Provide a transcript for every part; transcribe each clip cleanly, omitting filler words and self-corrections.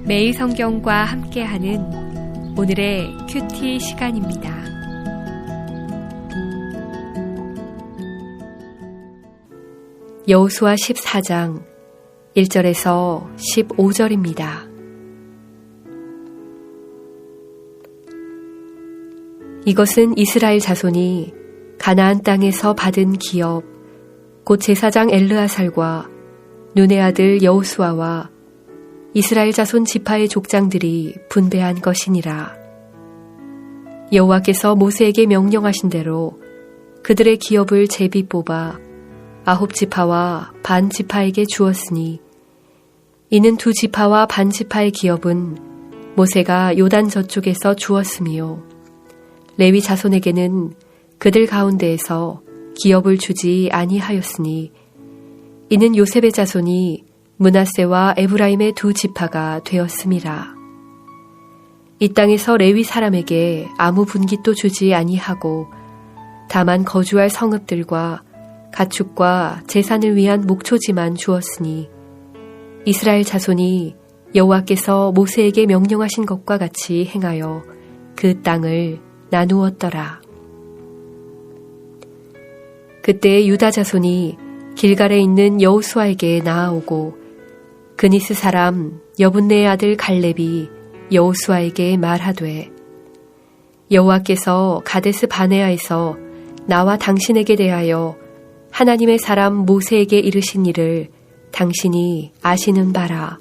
매일 성경과 함께하는 오늘의 큐티 시간입니다. 여호수아 14장 1절에서 15절입니다. 이것은 이스라엘 자손이 가나안 땅에서 받은 기업, 곧 제사장 엘르아살과 눈의 아들 여호수아와 이스라엘 자손 지파의 족장들이 분배한 것이니라. 여호와께서 모세에게 명령하신 대로 그들의 기업을 제비 뽑아 9지파와 반 지파에게 주었으니, 이는 2지파와 반 지파의 기업은 모세가 요단 저쪽에서 주었으며, 레위 자손에게는 그들 가운데에서 기업을 주지 아니하였으니, 이는 요셉의 자손이 므낫세와 에브라임의 2지파가 되었음이라. 이 땅에서 레위 사람에게 아무 분깃도 주지 아니하고, 다만 거주할 성읍들과 가축과 제산을 위한 목초지만 주었으니, 이스라엘 자손이 여호와께서 모세에게 명령하신 것과 같이 행하여 그 땅을 나누었더라. 그때 유다 자손이 길갈에 있는 여호수아에게 나아오고, 그니스 사람 여분네의 아들 갈렙이 여호수아에게 말하되, 여호와께서 가데스 바네아에서 나와 당신에게 대하여 하나님의 사람 모세에게 이르신 일을 당신이 아시는 바라.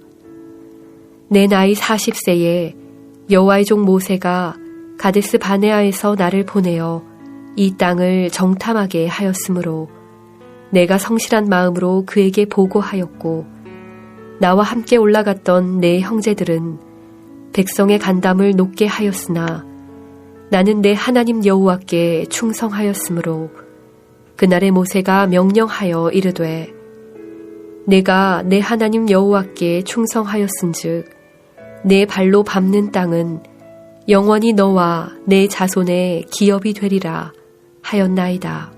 내 나이 40세에 여호와의 종 모세가 가데스 바네아에서 나를 보내어 이 땅을 정탐하게 하였으므로 내가 성실한 마음으로 그에게 보고하였고, 나와 함께 올라갔던 내 형제들은 백성의 간담을 높게 하였으나 나는 내 하나님 여호와께 충성하였으므로 그날에 모세가 명령하여 이르되, 내가 내 하나님 여호와께 충성하였은즉 내 발로 밟는 땅은 영원히 너와 내 자손의 기업이 되리라 하였나이다.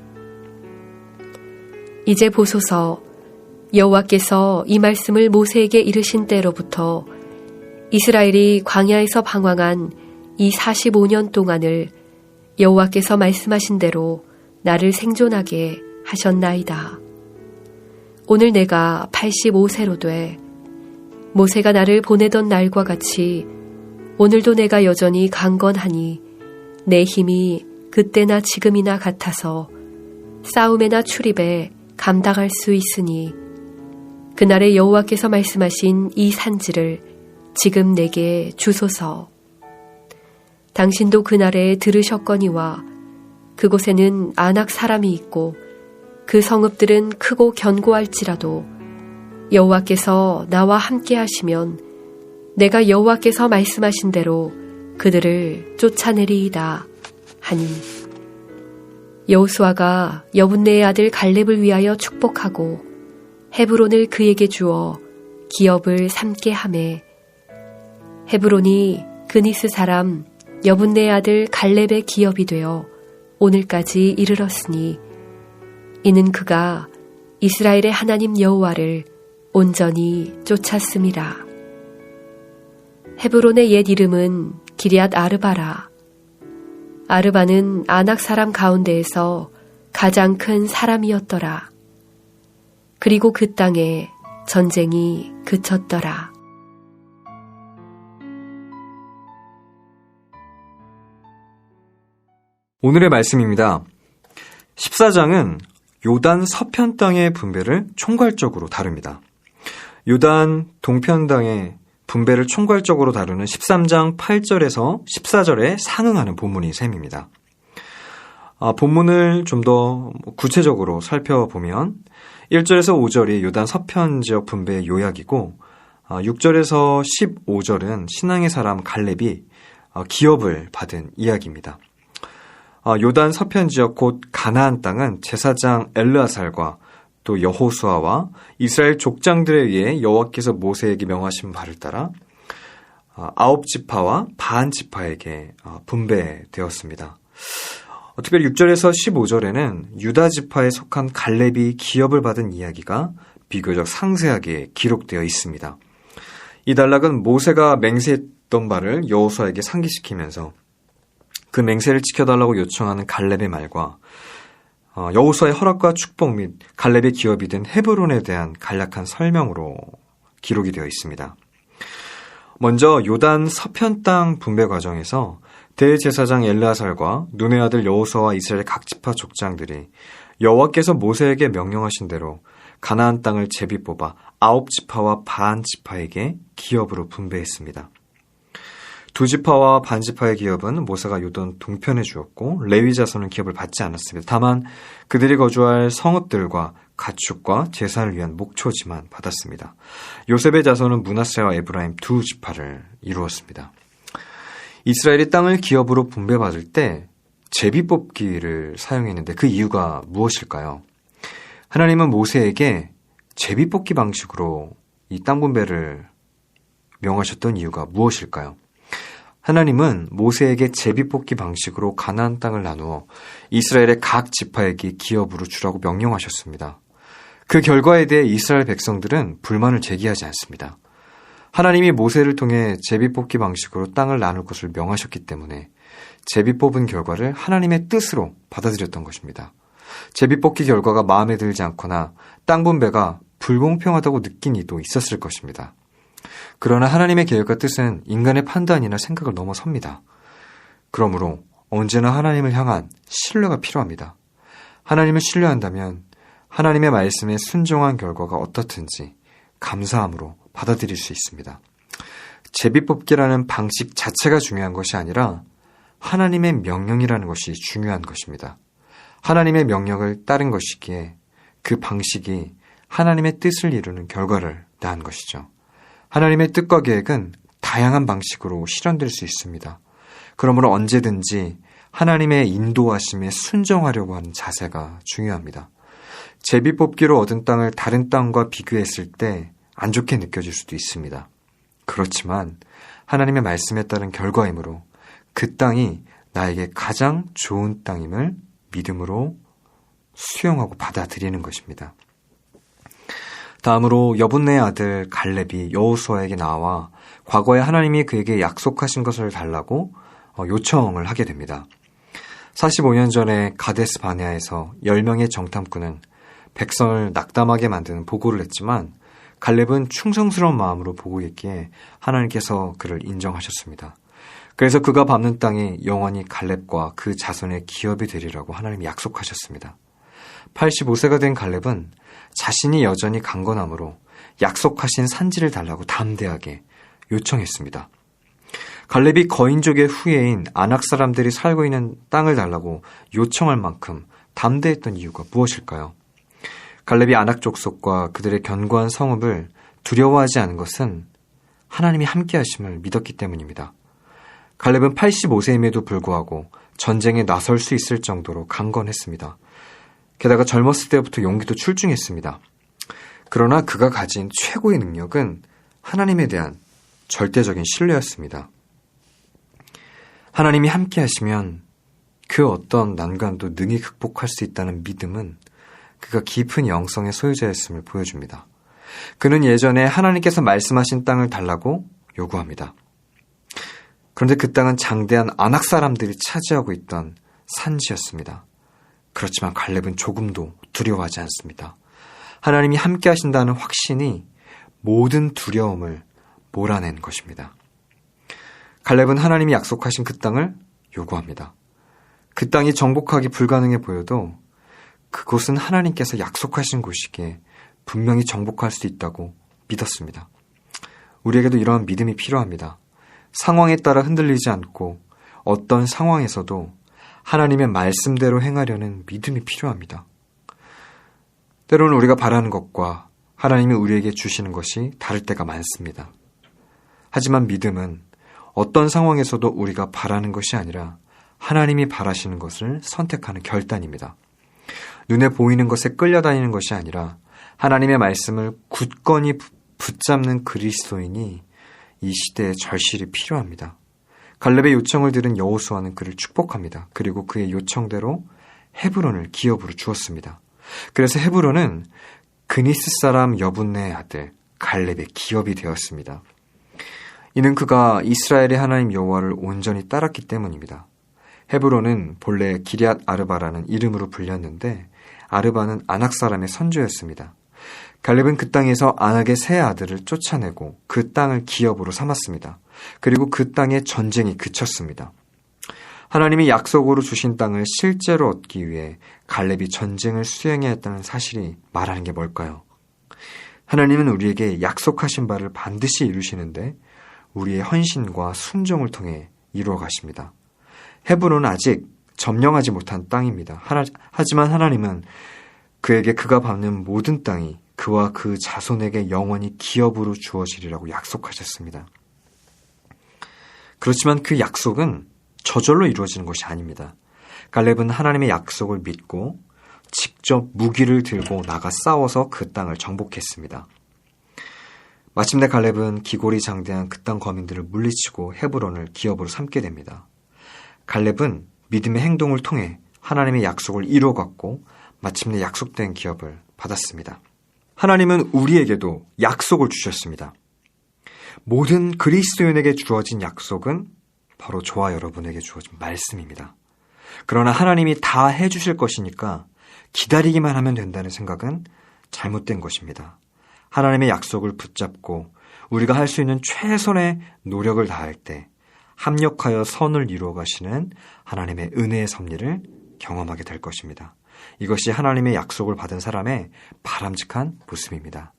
이제 보소서, 여호와께서 이 말씀을 모세에게 이르신 때로부터 이스라엘이 광야에서 방황한 이 45년 동안을 여호와께서 말씀하신 대로 나를 생존하게 하셨나이다. 오늘 내가 85세로 돼 모세가 나를 보내던 날과 같이 오늘도 내가 여전히 강건하니 내 힘이 그때나 지금이나 같아서 싸움에나 출입에 감당할 수 있으니, 그날에 여호와께서 말씀하신 이 산지를 지금 내게 주소서. 당신도 그날에 들으셨거니와 그곳에는 아낙 사람이 있고 그 성읍들은 크고 견고할지라도 여호와께서 나와 함께 하시면 내가 여호와께서 말씀하신 대로 그들을 쫓아내리이다 하니, 여호수아가 여분네의 아들 갈렙을 위하여 축복하고 헤브론을 그에게 주어 기업을 삼게 하매, 헤브론이 그니스 사람 여분네의 아들 갈렙의 기업이 되어 오늘까지 이르렀으니, 이는 그가 이스라엘의 하나님 여호와를 온전히 쫓았음이라. 헤브론의 옛 이름은 기럇 아르바라. 아르바는 아낙 사람 가운데에서 가장 큰 사람이었더라. 그리고 그 땅에 전쟁이 그쳤더라. 오늘의 말씀입니다. 14장은 요단 서편 땅의 분배를 총괄적으로 다룹니다. 요단 동편 땅의 분배를 총괄적으로 다루는 13장 8절에서 14절에 상응하는 본문이 셈입니다. 본문을 좀 더 구체적으로 살펴보면 1절에서 5절이 요단 서편 지역 분배의 요약이고, 6절에서 15절은 신앙의 사람 갈렙이 기업을 받은 이야기입니다. 요단 서편 지역 곧 가나안 땅은 제사장 엘르아살과 또 여호수아와 이스라엘 족장들에 의해 여호와께서 모세에게 명하신 바를 따라 9지파와 반 지파에게 분배되었습니다. 특별히 6절에서 15절에는 유다 지파에 속한 갈렙이 기업을 받은 이야기가 비교적 상세하게 기록되어 있습니다. 이 단락은 모세가 맹세했던 바를 여호수아에게 상기시키면서 그 맹세를 지켜달라고 요청하는 갈렙의 말과 여호수아의 허락과 축복 및 갈렙의 기업이 된 헤브론에 대한 간략한 설명으로 기록이 되어 있습니다. 먼저 요단 서편 땅 분배 과정에서 대제사장 엘르아살과 눈의 아들 여호수아와 이스라엘 각 지파 족장들이 여호와께서 모세에게 명령하신 대로 가나안 땅을 제비 뽑아 9지파와 반 지파에게 기업으로 분배했습니다. 2지파와 반 지파의 기업은 모세가 요단 동편에 주었고 레위 자손은 기업을 받지 않았습니다. 다만 그들이 거주할 성읍들과 가축과 제사를 위한 목초지만 받았습니다. 요셉의 자손은 므낫세와 에브라임 2지파를 이루었습니다. 이스라엘이 땅을 기업으로 분배받을 때 제비뽑기를 사용했는데 그 이유가 무엇일까요? 하나님은 모세에게 제비뽑기 방식으로 이 땅 분배를 명하셨던 이유가 무엇일까요? 하나님은 모세에게 제비뽑기 방식으로 가나안 땅을 나누어 이스라엘의 각 지파에게 기업으로 주라고 명령하셨습니다. 그 결과에 대해 이스라엘 백성들은 불만을 제기하지 않습니다. 하나님이 모세를 통해 제비뽑기 방식으로 땅을 나눌 것을 명하셨기 때문에 제비뽑은 결과를 하나님의 뜻으로 받아들였던 것입니다. 제비뽑기 결과가 마음에 들지 않거나 땅 분배가 불공평하다고 느낀 이도 있었을 것입니다. 그러나 하나님의 계획과 뜻은 인간의 판단이나 생각을 넘어섭니다. 그러므로 언제나 하나님을 향한 신뢰가 필요합니다. 하나님을 신뢰한다면 하나님의 말씀에 순종한 결과가 어떻든지 감사함으로 받아들일 수 있습니다. 제비뽑기라는 방식 자체가 중요한 것이 아니라 하나님의 명령이라는 것이 중요한 것입니다. 하나님의 명령을 따른 것이기에 그 방식이 하나님의 뜻을 이루는 결과를 낳은 것이죠. 하나님의 뜻과 계획은 다양한 방식으로 실현될 수 있습니다. 그러므로 언제든지 하나님의 인도하심에 순종하려고 하는 자세가 중요합니다. 제비뽑기로 얻은 땅을 다른 땅과 비교했을 때 안 좋게 느껴질 수도 있습니다. 그렇지만 하나님의 말씀에 따른 결과이므로 그 땅이 나에게 가장 좋은 땅임을 믿음으로 수용하고 받아들이는 것입니다. 다음으로 여분네의 아들 갈렙이 여호수아에게 나와 과거에 하나님이 그에게 약속하신 것을 달라고 요청을 하게 됩니다. 45년 전에 가데스 바네아에서 10명의 정탐꾼은 백성을 낙담하게 만드는 보고를 했지만 갈렙은 충성스러운 마음으로 보고했기에 하나님께서 그를 인정하셨습니다. 그래서 그가 밟는 땅이 영원히 갈렙과 그 자손의 기업이 되리라고 하나님이 약속하셨습니다. 85세가 된 갈렙은 자신이 여전히 강건함으로 약속하신 산지를 달라고 담대하게 요청했습니다. 갈렙이 거인족의 후예인 아낙 사람들이 살고 있는 땅을 달라고 요청할 만큼 담대했던 이유가 무엇일까요? 갈렙이 아낙 족속과 그들의 견고한 성읍을 두려워하지 않은 것은 하나님이 함께 하심을 믿었기 때문입니다. 갈렙은 85세임에도 불구하고 전쟁에 나설 수 있을 정도로 강건했습니다. 게다가 젊었을 때부터 용기도 출중했습니다. 그러나 그가 가진 최고의 능력은 하나님에 대한 절대적인 신뢰였습니다. 하나님이 함께 하시면 그 어떤 난관도 능히 극복할 수 있다는 믿음은 그가 깊은 영성의 소유자였음을 보여줍니다. 그는 예전에 하나님께서 말씀하신 땅을 달라고 요구합니다. 그런데 그 땅은 장대한 아낙 사람들이 차지하고 있던 산지였습니다. 그렇지만 갈렙은 조금도 두려워하지 않습니다. 하나님이 함께 하신다는 확신이 모든 두려움을 몰아낸 것입니다. 갈렙은 하나님이 약속하신 그 땅을 요구합니다. 그 땅이 정복하기 불가능해 보여도 그곳은 하나님께서 약속하신 곳이기에 분명히 정복할 수 있다고 믿었습니다. 우리에게도 이러한 믿음이 필요합니다. 상황에 따라 흔들리지 않고 어떤 상황에서도 하나님의 말씀대로 행하려는 믿음이 필요합니다. 때로는 우리가 바라는 것과 하나님이 우리에게 주시는 것이 다를 때가 많습니다. 하지만 믿음은 어떤 상황에서도 우리가 바라는 것이 아니라 하나님이 바라시는 것을 선택하는 결단입니다. 눈에 보이는 것에 끌려다니는 것이 아니라 하나님의 말씀을 굳건히 붙잡는 그리스도인이 이 시대에 절실히 필요합니다. 갈렙의 요청을 들은 여호수아는 그를 축복합니다. 그리고 그의 요청대로 헤브론을 기업으로 주었습니다. 그래서 헤브론은 그니스 사람 여분네의 아들 갈렙의 기업이 되었습니다. 이는 그가 이스라엘의 하나님 여호와를 온전히 따랐기 때문입니다. 헤브론은 본래 기럇 아르바라는 이름으로 불렸는데 아르바는 아낙 사람의 선조였습니다. 갈렙은 그 땅에서 아낙의 세 아들을 쫓아내고 그 땅을 기업으로 삼았습니다. 그리고 그 땅에 전쟁이 그쳤습니다. 하나님이 약속으로 주신 땅을 실제로 얻기 위해 갈렙이 전쟁을 수행해야 했다는 사실이 말하는 게 뭘까요? 하나님은 우리에게 약속하신 바를 반드시 이루시는데 우리의 헌신과 순종을 통해 이루어 가십니다. 헤브론은 아직 점령하지 못한 땅입니다. 하지만 하나님은 그에게 그가 받는 모든 땅이 그와 그 자손에게 영원히 기업으로 주어지리라고 약속하셨습니다. 그렇지만 그 약속은 저절로 이루어지는 것이 아닙니다. 갈렙은 하나님의 약속을 믿고 직접 무기를 들고 나가 싸워서 그 땅을 정복했습니다. 마침내 갈렙은 기골이 장대한 그 땅 거민들을 물리치고 헤브론을 기업으로 삼게 됩니다. 갈렙은 믿음의 행동을 통해 하나님의 약속을 이루어갔고 마침내 약속된 기업을 받았습니다. 하나님은 우리에게도 약속을 주셨습니다. 모든 그리스도인에게 주어진 약속은 바로 저와 여러분에게 주어진 말씀입니다. 그러나 하나님이 다 해주실 것이니까 기다리기만 하면 된다는 생각은 잘못된 것입니다. 하나님의 약속을 붙잡고 우리가 할 수 있는 최선의 노력을 다할 때 합력하여 선을 이루어 가시는 하나님의 은혜의 섭리를 경험하게 될 것입니다. 이것이 하나님의 약속을 받은 사람의 바람직한 모습입니다.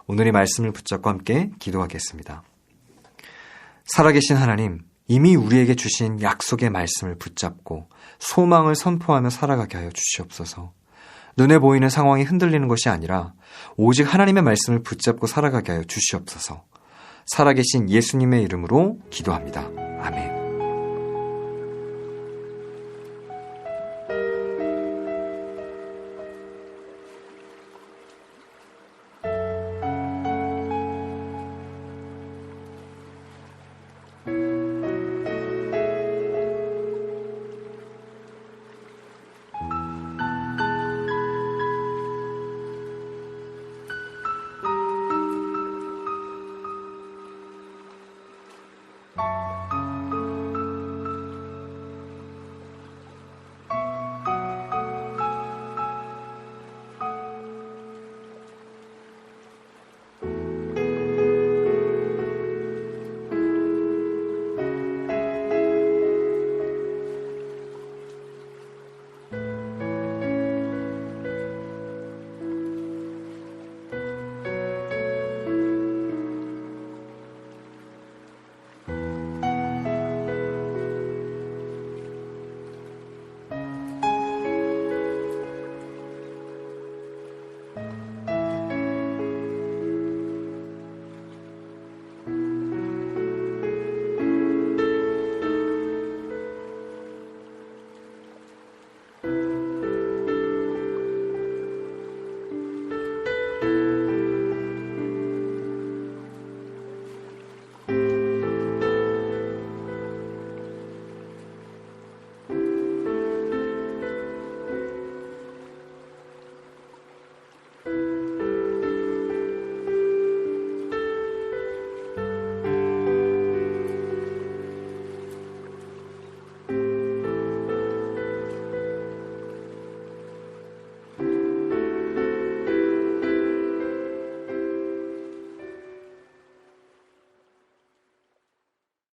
오늘의 말씀을 붙잡고 함께 기도하겠습니다. 살아계신 하나님, 이미 우리에게 주신 약속의 말씀을 붙잡고 소망을 선포하며 살아가게 하여 주시옵소서. 눈에 보이는 상황이 흔들리는 것이 아니라 오직 하나님의 말씀을 붙잡고 살아가게 하여 주시옵소서. 살아계신 예수님의 이름으로 기도합니다. 아멘.